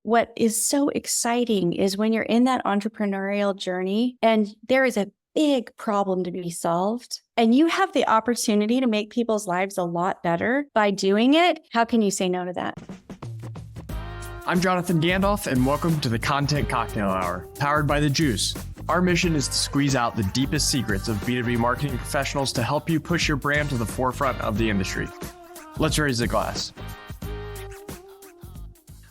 what is so exciting is when you're in that entrepreneurial journey and there is a big problem to be solved and you have the opportunity to make people's lives a lot better by doing it. How can you say no to that? I'm Jonathan Gandalf, and welcome to the Content Cocktail Hour, powered by The Juice. Our mission is to squeeze out the deepest secrets of B2B marketing professionals to help you push your brand to the forefront of the industry. Let's raise the glass.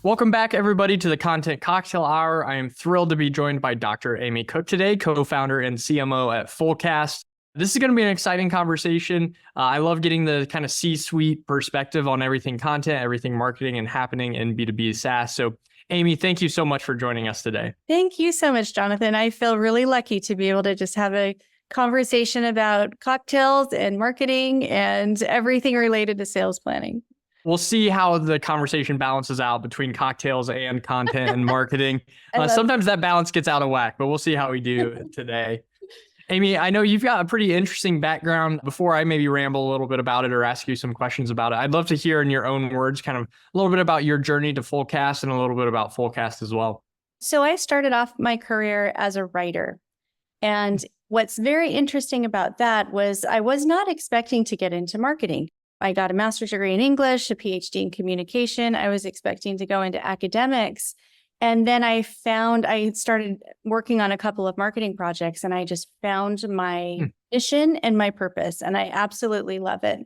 Welcome back, everybody, to the Content Cocktail Hour. I am thrilled to be joined by Dr. Amy Cook today, co-founder and CMO at Fullcast. This is going to be an exciting conversation. I love getting the kind of C-suite perspective on everything content, everything marketing and happening in B2B SaaS. So, Amy, thank you so much for joining us today. Thank you so much, Jonathan. I feel really lucky to be able to just have a conversation about cocktails and marketing and everything related to sales planning. We'll see how the conversation balances out between cocktails and content and marketing. Sometimes that balance gets out of whack, but we'll see how we do today. Amy, I know you've got a pretty interesting background. Before I maybe ramble a little bit about it or ask you some questions about it, I'd love to hear in your own words kind of a little bit about your journey to Fullcast and a little bit about Fullcast as well. So I started off my career as a writer. And what's very interesting about that was I was not expecting to get into marketing. I got a master's degree in English, a PhD in communication. I was expecting to go into academics. And then I started working on a couple of marketing projects and I just found my mission and my purpose. And I absolutely love it.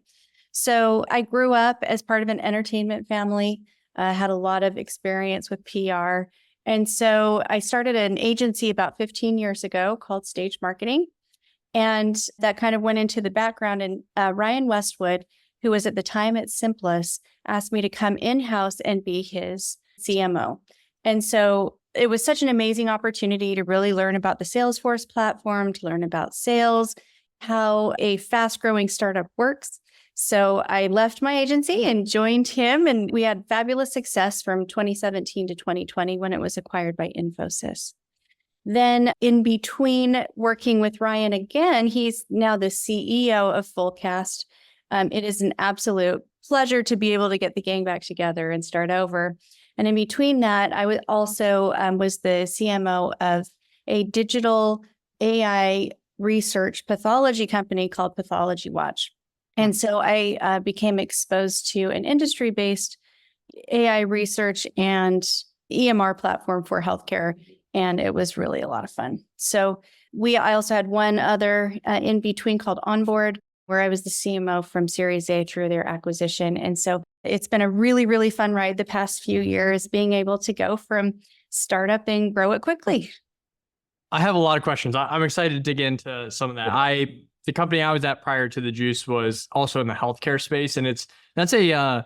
So I grew up as part of an entertainment family, had a lot of experience with PR. And so I started an agency about 15 years ago called Stage Marketing. And that kind of went into the background. And Ryan Westwood, who was at the time at Simplus, asked me to come in-house and be his CMO. And so it was such an amazing opportunity to really learn about the Salesforce platform, to learn about sales, how a fast-growing startup works. So I left my agency and joined him, and we had fabulous success from 2017 to 2020 when it was acquired by Infosys. Then in between working with Ryan again, he's now the CEO of Fullcast. It is an absolute pleasure to be able to get the gang back together and start over. And in between that, I was the CMO of a digital AI research pathology company called Pathology Watch. And so I became exposed to an industry-based AI research and EMR platform for healthcare. And it was really a lot of fun. So I also had one other in between called Onboard, where I was the CMO from Series A through their acquisition. And so it's been a really, really fun ride the past few years, being able to go from startup and grow it quickly. I have a lot of questions. I'm excited to dig into some of that. The company I was at prior to The Juice was also in the healthcare space, and that's a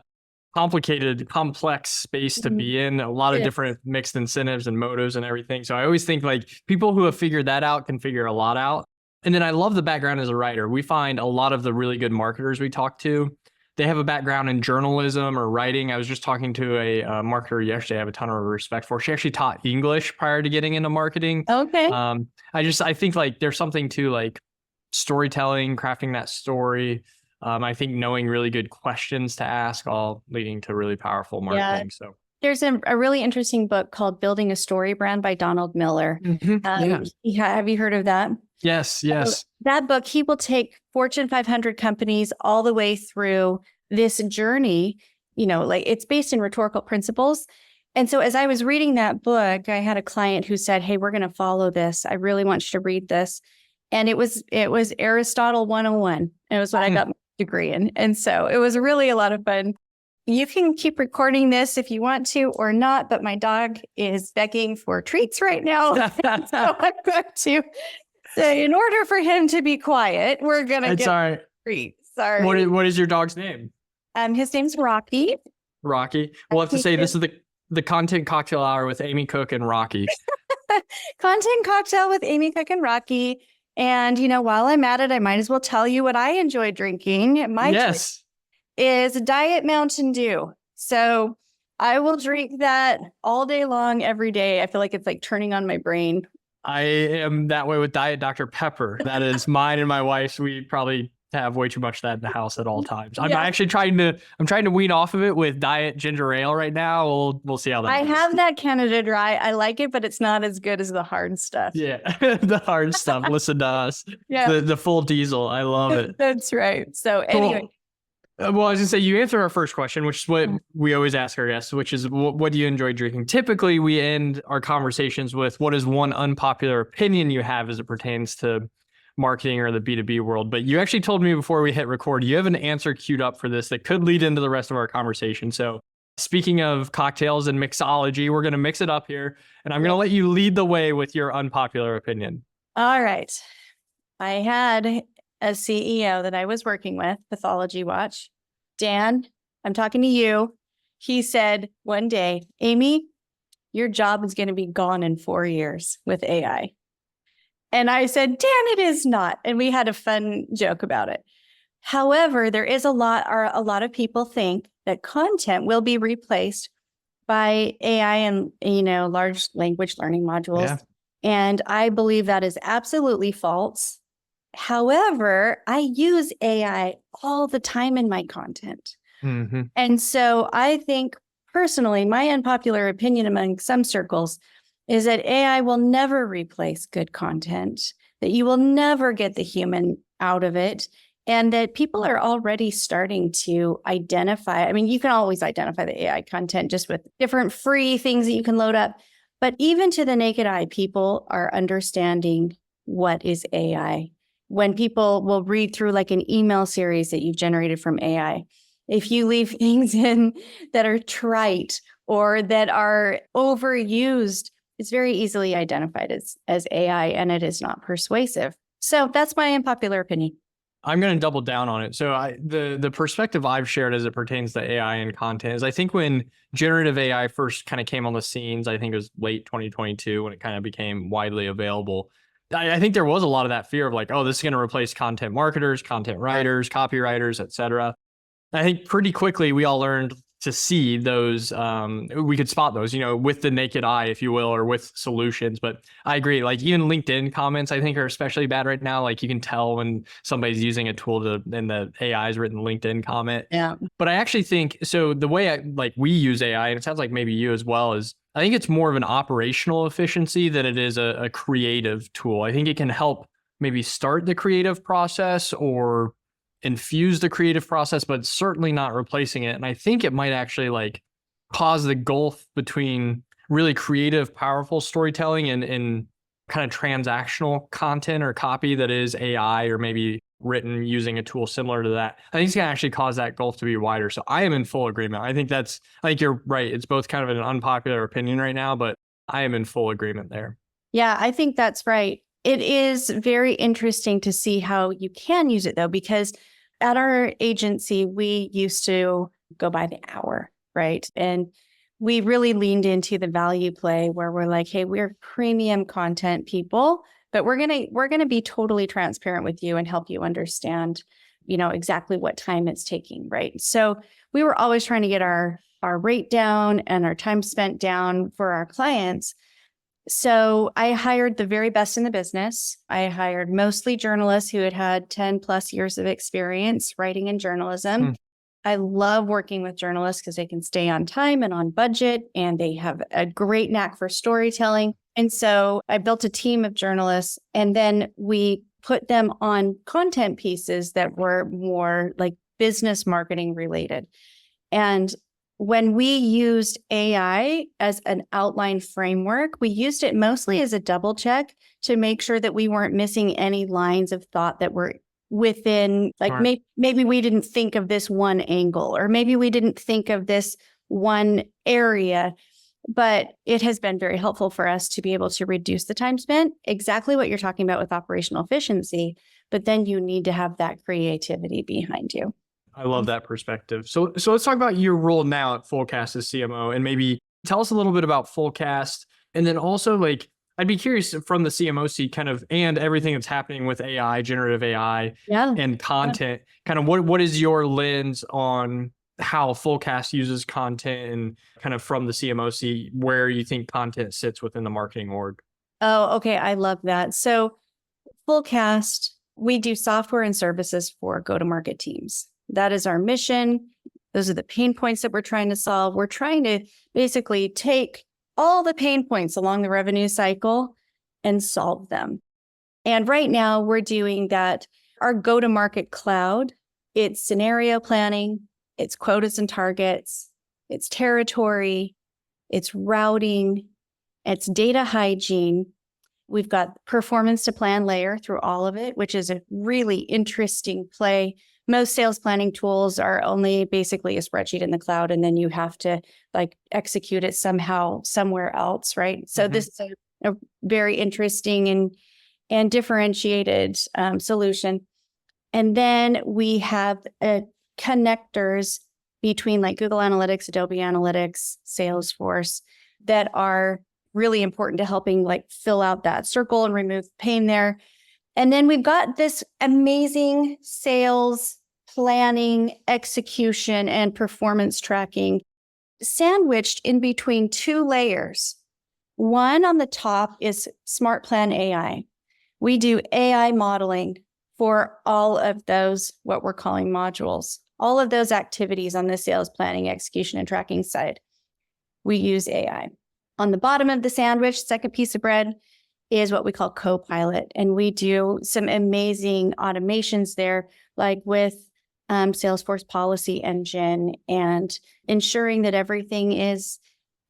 complicated, complex space to be in. A lot of different mixed incentives and motives and everything. So I always think like people who have figured that out can figure a lot out. And then I love the background as a writer. We find a lot of the really good marketers we talk to, they have a background in journalism or writing. I was just talking to a marketer yesterday I have a ton of respect for. She actually taught English prior to getting into marketing. Okay. I think like there's something to like storytelling, crafting that story. I think knowing really good questions to ask, all leading to really powerful marketing. Yeah. So there's a really interesting book called Building a Story Brand by Donald Miller. Have you heard of that? Yes. So that book, he will take Fortune 500 companies all the way through this journey, like it's based in rhetorical principles. And so as I was reading that book, I had a client who said, "Hey, we're going to follow this. I really want you to read this." And it was Aristotle 101. It was what I got my degree in. And so it was really a lot of fun. You can keep recording this if you want to or not, but my dog is begging for treats right now. So I'm going to say, in order for him to be quiet, we're going to get treats. Sorry. What is your dog's name? His name's Rocky. Rocky. We'll have to say this is the Content Cocktail Hour with Amy Cook and Rocky. Content Cocktail with Amy Cook and Rocky. And, while I'm at it, I might as well tell you what I enjoy drinking. My choice is Diet Mountain Dew. So I will drink that all day long, every day. I feel like it's like turning on my brain. I am that way with Diet Dr. Pepper. That is mine and my wife's. We probably to have way too much of that in the house at all times. I'm Yeah. actually trying to wean off of it with diet ginger ale right now. We'll see how that I goes. have that Canada Dry. I like it, but it's not as good as the hard stuff. Yeah, the hard stuff. Listen to us. Yeah. The full diesel. I love it. That's right. So anyway. Cool. Well, I was gonna say you answered our first question, which is what we always ask our guests, which is what do you enjoy drinking? Typically, we end our conversations with what is one unpopular opinion you have as it pertains to marketing or the B2B world. But you actually told me before we hit record, you have an answer queued up for this that could lead into the rest of our conversation. So speaking of cocktails and mixology, we're going to mix it up here, and I'm going to let you lead the way with your unpopular opinion. All right. I had a CEO that I was working with, Pathology Watch. Dan, I'm talking to you. He said one day, Amy, your job is going to be gone in 4 years with AI. And I said, Dan, it is not. And we had a fun joke about it. However, there is a lot of people think that content will be replaced by AI and, large language learning modules. Yeah. And I believe that is absolutely false. However, I use AI all the time in my content. Mm-hmm. And so I think personally, my unpopular opinion among some circles is that AI will never replace good content, that you will never get the human out of it, and that people are already starting to identify. I mean, you can always identify the AI content just with different free things that you can load up. But even to the naked eye, people are understanding what is AI. When people will read through like an email series that you've generated from AI, if you leave things in that are trite or that are overused, it's very easily identified as AI, and it is not persuasive. So that's my unpopular opinion. I'm going to double down on it. So the perspective I've shared as it pertains to AI and content is I think when generative AI first kind of came on the scenes, I think it was late 2022 when it kind of became widely available. I think there was a lot of that fear of like, oh, this is going to replace content marketers, content writers, copywriters, et cetera. I think pretty quickly we all learned to see those, we could spot those, with the naked eye, if you will, or with solutions. But I agree, like even LinkedIn comments, I think are especially bad right now. Like you can tell when somebody's using a tool and the AI's written LinkedIn comment. Yeah. But I actually think, so the way we use AI, and it sounds like maybe you as well, is I think it's more of an operational efficiency than it is a creative tool. I think it can help maybe start the creative process or infuse the creative process, but certainly not replacing it. And I think it might actually cause the gulf between really creative, powerful storytelling and kind of transactional content or copy that is AI or maybe written using a tool similar to that. I think it's going to actually cause that gulf to be wider. So I am in full agreement. I think you're right. It's both kind of an unpopular opinion right now, but I am in full agreement there. Yeah, I think that's right. It is very interesting to see how you can use it though, because at our agency, we used to go by the hour, right? And we really leaned into the value play where we're like, hey, we're premium content people, but we're gonna be totally transparent with you and help you understand, exactly what time it's taking, right? So we were always trying to get our rate down and our time spent down for our clients. So I hired the very best in the business. I hired mostly journalists who had 10 plus years of experience writing in journalism. I love working with journalists because they can stay on time and on budget, and they have a great knack for storytelling. And so I built a team of journalists, and then we put them on content pieces that were more like business marketing related. And when we used AI as an outline framework, we used it mostly as a double check to make sure that we weren't missing any lines of thought that were within, like maybe we didn't think of this one angle, or maybe we didn't think of this one area. But it has been very helpful for us to be able to reduce the time spent, exactly what you're talking about with operational efficiency. But then you need to have that creativity behind you. I love that perspective. So let's talk about your role now at Fullcast as CMO, and maybe tell us a little bit about Fullcast. And then also I'd be curious from the CMO seat kind of, and everything that's happening with AI, generative AI and content, kind of what is your lens on how Fullcast uses content and kind of from the CMO seat, where you think content sits within the marketing org? Oh, okay. I love that. So Fullcast We do software and services for go-to-market teams. That is our mission. Those are the pain points that we're trying to solve. We're trying to basically take all the pain points along the revenue cycle and solve them. And right now we're doing that. Our go-to-market cloud, it's scenario planning, it's quotas and targets, it's territory, it's routing, it's data hygiene. We've got performance to plan layer through all of it, which is a really interesting play. Most sales planning tools are only basically a spreadsheet in the cloud, and then you have to like execute it somehow somewhere else, right? So this is a very interesting and differentiated solution. And then we have connectors between like Google Analytics, Adobe Analytics, Salesforce that are really important to helping like fill out that circle and remove pain there. And then we've got this amazing sales planning, execution, and performance tracking sandwiched in between two layers. One on the top is Smart Plan AI. We do AI modeling for all of those, what we're calling modules, all of those activities on the sales planning, execution, and tracking side. We use AI. On the bottom of the sandwich, second piece of bread, is what we call Copilot. And we do some amazing automations there, like with Salesforce Policy Engine and ensuring that everything is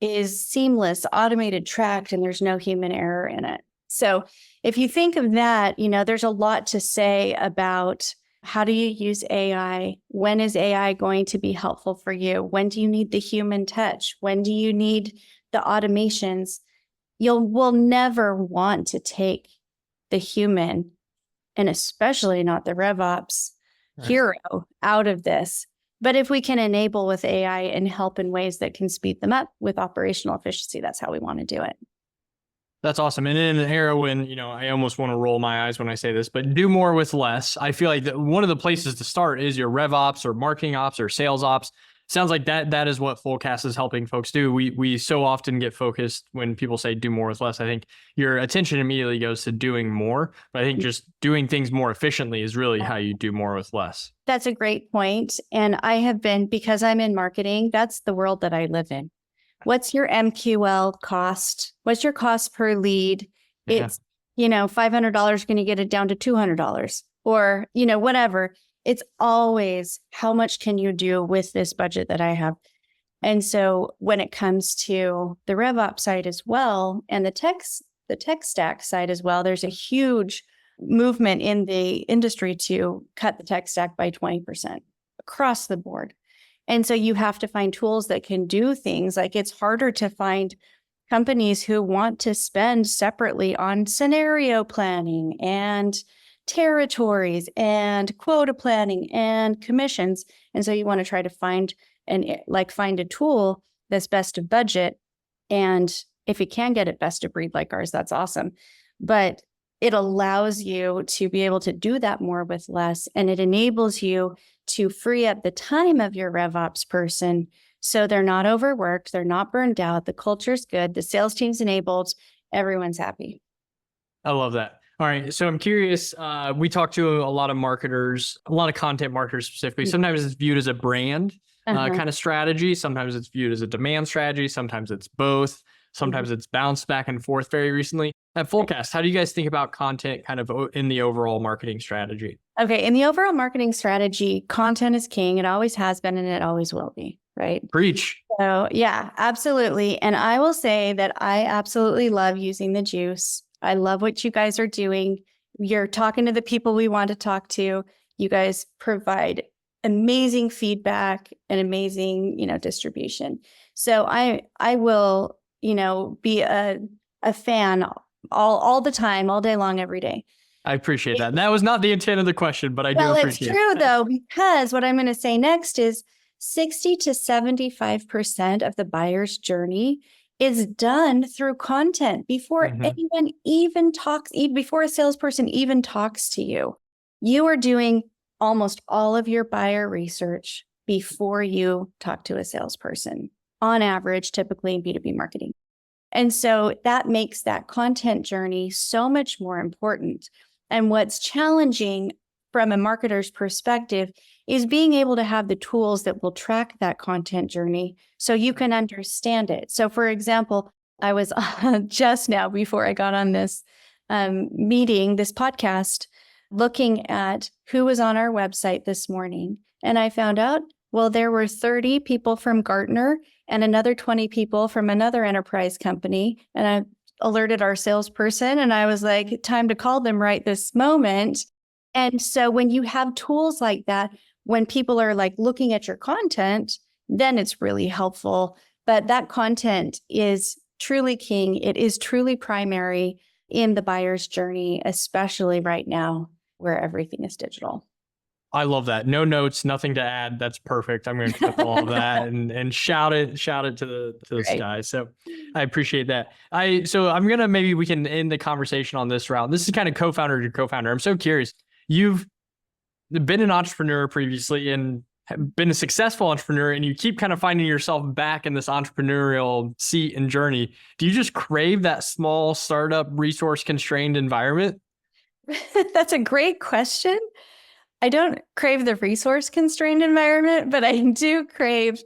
seamless, automated, tracked, and there's no human error in it. So if you think of that, there's a lot to say about how do you use AI? When is AI going to be helpful for you? When do you need the human touch? When do you need the automations? Will never want to take the human, and especially not the RevOps hero, out of this. But if we can enable with AI and help in ways that can speed them up with operational efficiency, that's how we want to do it. That's awesome. And in an era when, I almost want to roll my eyes when I say this, but do more with less. I feel like one of the places to start is your RevOps or marketing ops or sales ops. Sounds like that is what Fullcast is helping folks do. We so often get focused when people say do more with less. I think your attention immediately goes to doing more, but I think just doing things more efficiently is really how you do more with less. That's a great point. And I have been, because I'm in marketing, that's the world that I live in. What's your MQL cost? What's your cost per lead? Yeah. It's, $500 going to get it down to $200 or, whatever. It's always how much can you do with this budget that I have? And so when it comes to the RevOps side as well, and the tech stack side as well, there's a huge movement in the industry to cut the tech stack by 20% across the board. And so you have to find tools that can do things like it's harder to find companies who want to spend separately on scenario planning and territories and quota planning and commissions. And so you want to try to find a tool that's best of budget. And if you can get it best of breed like ours, that's awesome. But it allows you to be able to do that more with less. And it enables you to free up the time of your RevOps person so they're not overworked, they're not burned out, the culture's good, the sales team's enabled, everyone's happy. I love that. All right. So I'm curious, we talk to a lot of marketers, a lot of content marketers specifically. Sometimes it's viewed as a brand kind of strategy. Sometimes it's viewed as a demand strategy. Sometimes it's both. Sometimes it's bounced back and forth very recently. At Fullcast, how do you guys think about content kind of in the overall marketing strategy? Okay. In the overall marketing strategy, content is king. It always has been and it always will be, right? Preach. So yeah, absolutely. And I will say that I absolutely love using the juice. I love what you guys are doing. You're talking to the people we want to talk to. You guys provide amazing feedback and amazing, distribution. So I will, be a fan all the time, all day long, every day. I appreciate that. That was not the intent of the question, but I do appreciate it. Well, it's true though, because what I'm going to say next is 60 to 75% of the buyer's journey is done through content before anyone even talks, before a salesperson even talks to you. You are doing almost all of your buyer research before you talk to a salesperson, on average, typically in B2B marketing. And so that makes that content journey so much more important. And what's challenging from a marketer's perspective is being able to have the tools that will track that content journey so you can understand it. So for example, I was just now before I got on this meeting, this podcast, looking at who was on our website this morning. And I found out, well, there were 30 people from Gartner and another 20 people from another enterprise company. And I alerted our salesperson and I was like, time to call them right this moment. And so when you have tools like that, when people are like looking at your content, then it's really helpful. But that content is truly king. It is truly primary in the buyer's journey, especially right now where everything is digital. I love that. No notes, nothing to add. That's perfect. I'm going to clip all of that and shout it to the Right. sky. So I appreciate that. So I'm going to, maybe we can end the conversation on this route. This is kind of co-founder to co-founder. I'm so curious. You've been an entrepreneur previously and been a successful entrepreneur, and you keep kind of finding yourself back in this entrepreneurial seat and journey. Do you just crave that small startup resource constrained environment? That's a great question. I don't crave the resource constrained environment, but I do crave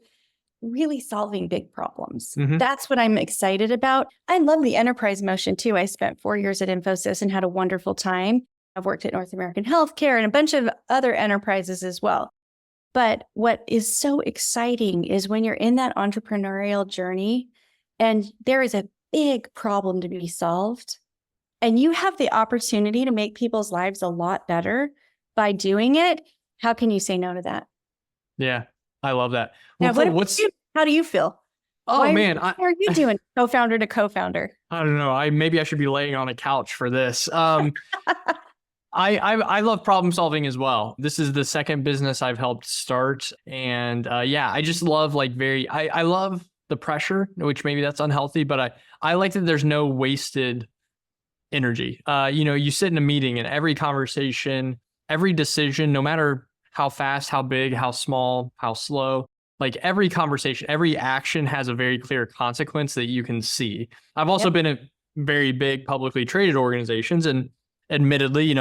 really solving big problems. Mhm. That's what I'm excited about. I love the enterprise motion too. I spent 4 years at Infosys and had a wonderful time. I've worked at North American Healthcare and a bunch of other enterprises as well. But what is so exciting is when you're in that entrepreneurial journey and there is a big problem to be solved, and you have the opportunity to make people's lives a lot better by doing it. How can you say no to that? Yeah, I love that. Now, Well, how do you feel? oh man, How are you doing co-founder to co-founder? I don't know. Maybe I should be laying on a couch for this. I love problem solving as well. This is the second business I've helped start. And yeah, I just love I love the pressure, which maybe that's unhealthy, but I like that there's no wasted energy. You sit in a meeting and every conversation, every decision, no matter how fast, how big, how small, how slow, like every conversation, every action has a very clear consequence that you can see. I've also been at very big publicly traded organizations, and admittedly,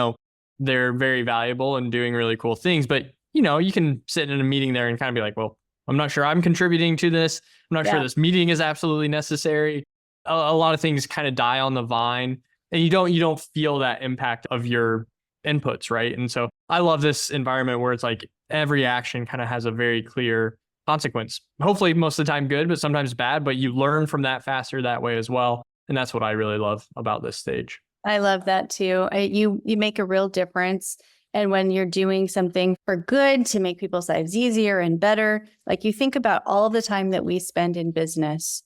they're very valuable and doing really cool things, but you can sit in a meeting there and kind of be like, well, I'm not sure I'm contributing to this. I'm not sure this meeting is absolutely necessary. A lot of things kind of die on the vine, and you don't feel that impact of your inputs, right? And so I love this environment where it's like every action kind of has a very clear consequence. Hopefully most of the time good, but sometimes bad, but you learn from that faster that way as well. And that's what I really love about this stage. I love that too. You make a real difference. And when you're doing something for good to make people's lives easier and better, like you think about all of the time that we spend in business.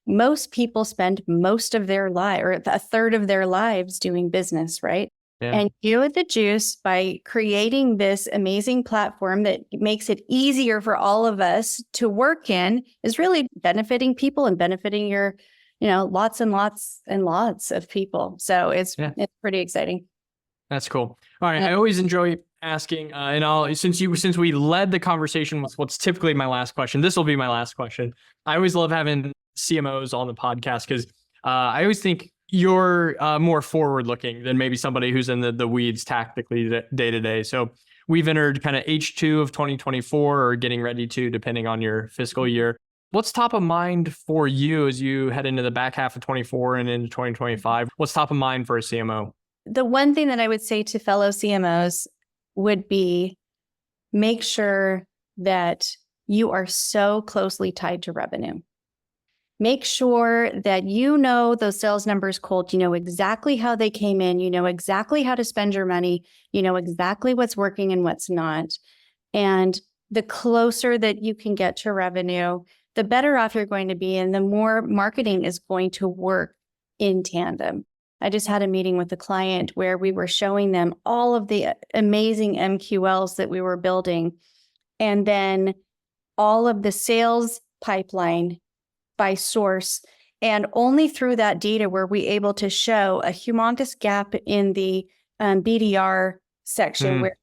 Most people spend most of their life or a third of their lives doing business, right? Yeah. And you at the Juice, by creating this amazing platform that makes it easier for all of us to work in, is really benefiting people and benefiting your, lots and lots and lots of people. So it's pretty exciting. That's cool. All right. I always enjoy asking, since we led the conversation with what's typically my last question, this will be my last question. I always love having CMOs on the podcast because I always think you're more forward looking than maybe somebody who's in the weeds tactically day to day. So we've entered kind of H2 of 2024 or getting ready to, depending on your fiscal year. What's top of mind for you as you head into the back half of 24 and into 2025? What's top of mind for a CMO? The one thing that I would say to fellow CMOs would be make sure that you are so closely tied to revenue. Make sure that you know those sales numbers cold. You know exactly how they came in. You know exactly how to spend your money. You know exactly what's working and what's not. And the closer that you can get to revenue, the better off you're going to be, and the more marketing is going to work in tandem. I just had a meeting with a client where we were showing them all of the amazing MQLs that we were building, and then all of the sales pipeline by source. And only through that data were we able to show a humongous gap in the BDR section where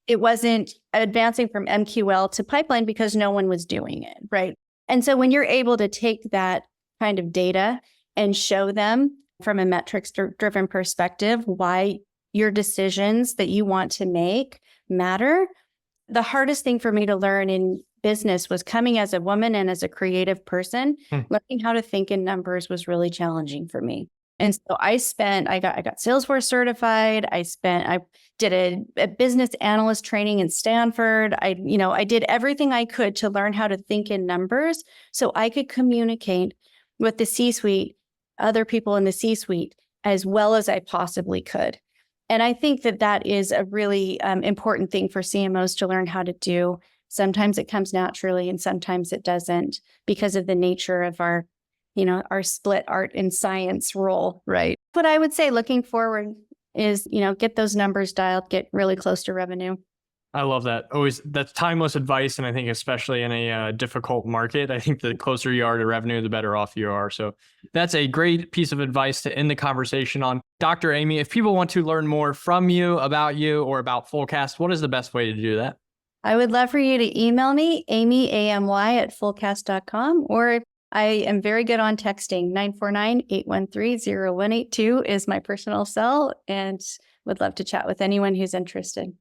it wasn't advancing from MQL to pipeline because no one was doing it, right? And so when you're able to take that kind of data and show them from a metrics driven perspective why your decisions that you want to make matter. The hardest thing for me to learn in business was coming as a woman and as a creative person, learning how to think in numbers was really challenging for me. And so I got Salesforce certified. I did a business analyst training in Stanford. I did everything I could to learn how to think in numbers so I could communicate with the C-suite, other people in the C-suite, as well as I possibly could. And I think that is a really important thing for CMOs to learn how to do. Sometimes it comes naturally and sometimes it doesn't because of the nature of our split art and science role. Right. What I would say looking forward is, get those numbers dialed, get really close to revenue. I love that. Always, that's timeless advice. And I think especially in a difficult market, I think the closer you are to revenue, the better off you are. So that's a great piece of advice to end the conversation on. Dr. Amy, if people want to learn more from you, or about Fullcast, what is the best way to do that? I would love for you to email me, amy@fullcast.com, or I am very good on texting. 949-813-0182 is my personal cell, and would love to chat with anyone who's interested.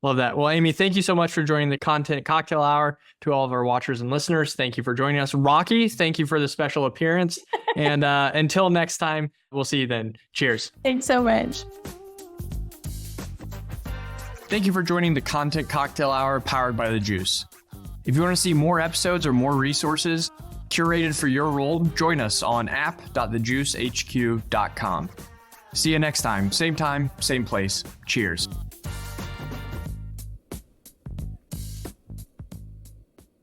Love that. Well, Amy, thank you so much for joining the Content Cocktail Hour. To all of our watchers and listeners, thank you for joining us. Rocky, thank you for the special appearance. And until next time, we'll see you then. Cheers. Thanks so much. Thank you for joining the Content Cocktail Hour powered by The Juice. If you want to see more episodes or more resources curated for your role, join us on app.thejuicehq.com. See you next time, same place. Cheers.